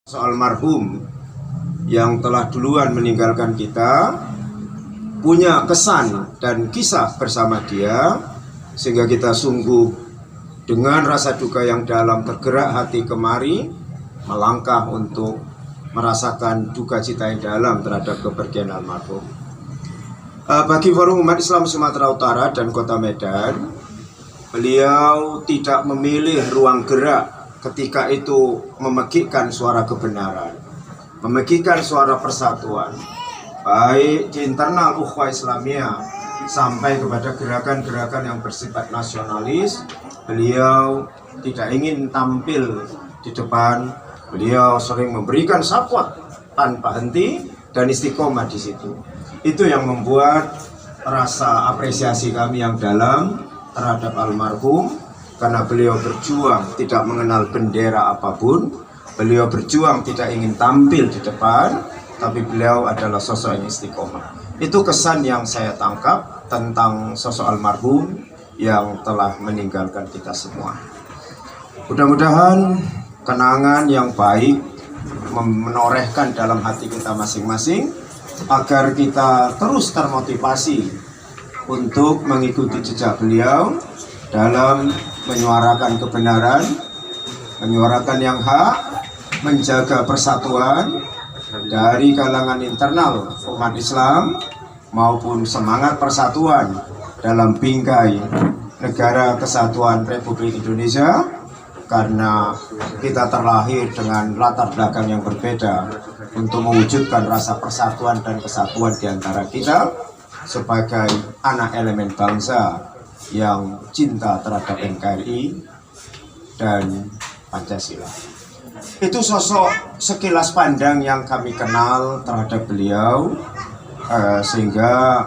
Soal marhum yang telah duluan meninggalkan kita, punya kesan dan kisah bersama dia, sehingga kita sungguh dengan rasa duka yang dalam tergerak hati kemari melangkah untuk merasakan duka cita yang dalam terhadap kepergian almarhum. Bagi Forum Umat Islam Sumatera Utara dan Kota Medan, beliau tidak memilih ruang gerak ketika itu memegihkan suara kebenaran, memegihkan suara persatuan, baik di internal ukhuwah Islamiyah sampai kepada gerakan-gerakan yang bersifat nasionalis. Beliau tidak ingin tampil di depan, beliau sering memberikan support tanpa henti dan istiqomah di situ. Itu yang membuat rasa apresiasi kami yang dalam terhadap almarhum, karena beliau berjuang tidak mengenal bendera apapun, beliau berjuang tidak ingin tampil di depan, tapi beliau adalah sosok yang istiqomah. Itu kesan yang saya tangkap tentang sosok almarhum yang telah meninggalkan kita semua. Mudah-mudahan kenangan yang baik menorehkan dalam hati kita masing-masing, agar kita terus termotivasi untuk mengikuti jejak beliau dalam menyuarakan kebenaran, menyuarakan yang hak, menjaga persatuan dari kalangan internal umat Islam maupun semangat persatuan dalam bingkai negara kesatuan Republik Indonesia, karena kita terlahir dengan latar belakang yang berbeda untuk mewujudkan rasa persatuan dan kesatuan di antara kita sebagai anak elemen bangsa yang cinta terhadap NKRI dan Pancasila. Itu sosok sekilas pandang yang kami kenal terhadap beliau, sehingga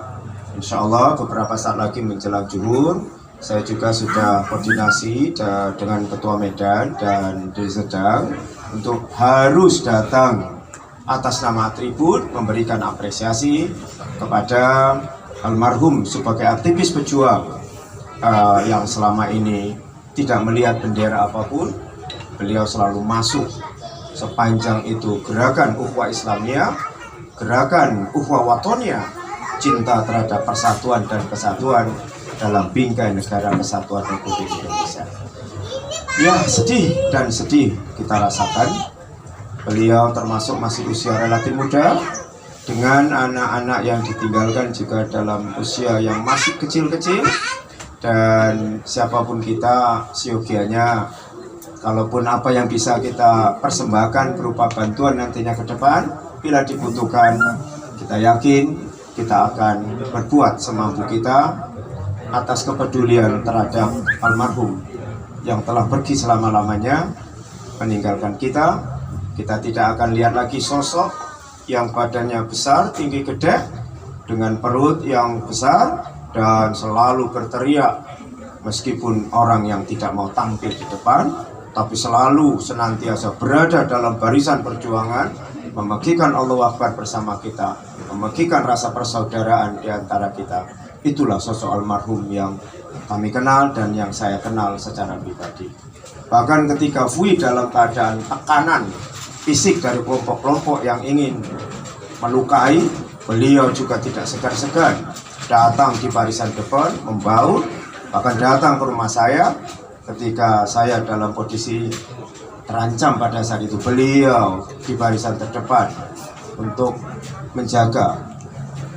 insya Allah beberapa saat lagi menjelang zuhur, saya juga sudah koordinasi dengan Ketua Medan dan Deli Serdang untuk harus datang atas nama atribut memberikan apresiasi kepada almarhum sebagai aktivis pejuang yang selama ini tidak melihat bendera apapun. Beliau selalu masuk sepanjang itu gerakan ukhuwah Islamiyah, gerakan ukhuwah watoniyah, cinta terhadap persatuan dan kesatuan dalam bingkai negara kesatuan Republik Indonesia. Ya, sedih dan sedih kita rasakan. Beliau termasuk masih usia relatif muda, dengan anak-anak yang ditinggalkan juga dalam usia yang masih kecil-kecil. Dan siapapun kita, siogianya, kalaupun apa yang bisa kita persembahkan berupa bantuan nantinya ke depan, bila dibutuhkan, kita yakin kita akan berbuat semampu kita atas kepedulian terhadap almarhum yang telah pergi selama-lamanya meninggalkan kita. Kita tidak akan lihat lagi sosok yang badannya besar, tinggi gede, dengan perut yang besar dan selalu berteriak meskipun orang yang tidak mau tampil di depan, tapi selalu senantiasa berada dalam barisan perjuangan, memegihkan Allahu Akbar bersama kita, memegihkan rasa persaudaraan di antara kita. Itulah sosok almarhum yang kami kenal dan yang saya kenal secara pribadi. Bahkan ketika Fui dalam keadaan tekanan fisik dari kelompok-kelompok yang ingin melukai, beliau juga tidak segan-segan datang di barisan depan, membaur, bahkan datang ke rumah saya ketika saya dalam posisi terancam pada saat itu. Beliau di barisan terdepan untuk menjaga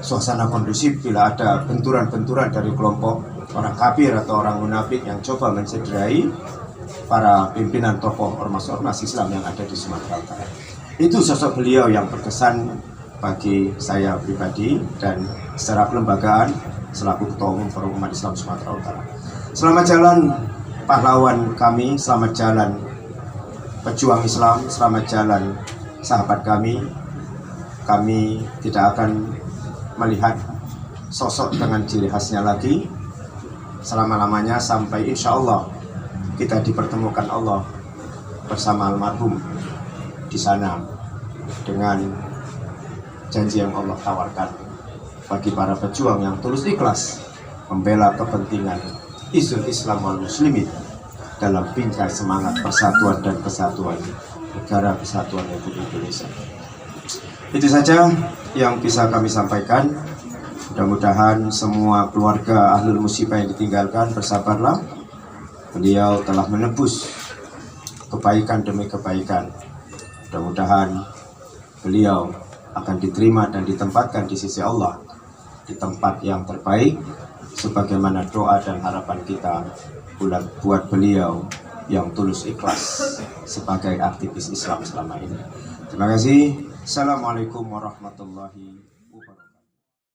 suasana kondusif bila ada benturan-benturan dari kelompok orang kafir atau orang munafik yang coba mencederai para pimpinan tokoh ormas-ormas Islam yang ada di Sumatera Utara. Itu sosok beliau yang berkesan bagi saya pribadi dan secara kelembagaan selaku Ketua Umum Forum Umat Islam Sumatera Utara. Selamat jalan pahlawan kami, selamat jalan pejuang Islam, selamat jalan sahabat kami. Kami tidak akan melihat sosok dengan ciri khasnya lagi selama-lamanya sampai insya Allah kita dipertemukan Allah bersama almarhum di sana dengan janji yang Allah tawarkan bagi para pejuang yang tulus ikhlas membela kepentingan Islam wal Muslimin dalam bingkai semangat persatuan dan kesatuan Negara Kesatuan Republik Indonesia. Itu saja yang bisa kami sampaikan. Mudah-mudahan semua keluarga ahlul musibah yang ditinggalkan bersabarlah. Beliau telah menebus kebaikan demi kebaikan. Mudah-mudahan beliau akan diterima dan ditempatkan di sisi Allah di tempat yang terbaik, sebagaimana doa dan harapan kita buat beliau yang tulus ikhlas sebagai aktivis Islam selama ini. Terima kasih. Assalamualaikum warahmatullahi wabarakatuh.